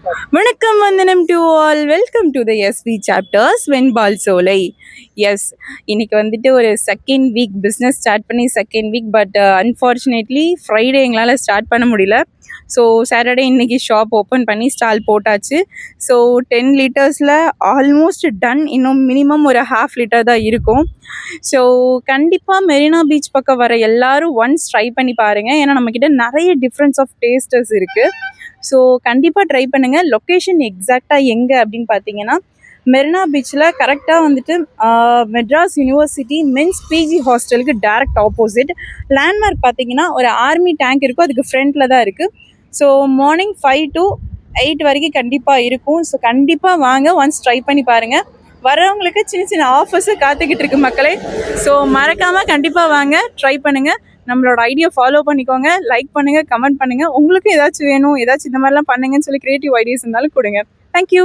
வணக்கம் வந்தனம் to all, welcome to the SV chapters Venpal Solai. Yes, இன்னைக்கு வந்துட்டு ஒரு செகண்ட் வீக் பிஸ்னஸ் ஸ்டார்ட் பண்ணி second week. But unfortunately Friday எங்களால் ஸ்டார்ட் பண்ண முடியல. ஸோ சாட்டர்டே இன்றைக்கி ஷாப் ஓப்பன் பண்ணி ஸ்டால் போட்டாச்சு. ஸோ 10 லிட்டர்ஸில் ஆல்மோஸ்ட் டன். இன்னும் மினிமம் ஒரு 1/2 லிட்டர் தான் இருக்கும். ஸோ கண்டிப்பாக மெரினா பீச் பக்கம் வர எல்லாரும் ஒன்ஸ் ட்ரை பண்ணி பாருங்கள். ஏன்னா நம்மக்கிட்ட நிறைய டிஃப்ரென்ஸ் ஆஃப் டேஸ்டர்ஸ் இருக்குது. ஸோ கண்டிப்பாக ட்ரை பண்ணுங்கள். லொக்கேஷன் எக்ஸாக்டாக எங்கே அப்படின்னு பார்த்தீங்கன்னா, மெரினா பீச்சில் கரெக்டாக வந்துட்டு மெட்ராஸ் யூனிவர்சிட்டி மென்ஸ் பிஜி ஹாஸ்டலுக்கு டேரக்ட் ஆப்போசிட். லேண்ட்மார்க் பார்த்தீங்கன்னா ஒரு ஆர்மி டேங்க் இருக்கும், அதுக்கு ஃப்ரண்ட்டில் தான் இருக்குது. ஸோ மார்னிங் 5 to 8 வரைக்கும் கண்டிப்பாக இருக்கும். ஸோ கண்டிப்பாக வாங்க, ஒன்ஸ் ட்ரை பண்ணி பாருங்கள். வரவங்களுக்கு சின்ன சின்ன ஆஃபர்ஸு காத்துக்கிட்டு இருக்கு மக்களே. ஸோ மறக்காமல் கண்டிப்பாக வாங்க, ட்ரை பண்ணுங்கள். நம்மளோட ஐடியா ஃபாலோ பண்ணிக்கோங்க, லைக் பண்ணுங்கள், கமெண்ட் பண்ணுங்கள். உங்களுக்கு ஏதாச்சும் வேணும், ஏதாச்சும் இந்த மாதிரிலாம் பண்ணுங்கன்னு சொல்லி க்ரியேட்டிவ் ஐடியாஸ் இருந்தாலும் கொடுங்க. தேங்க்யூ.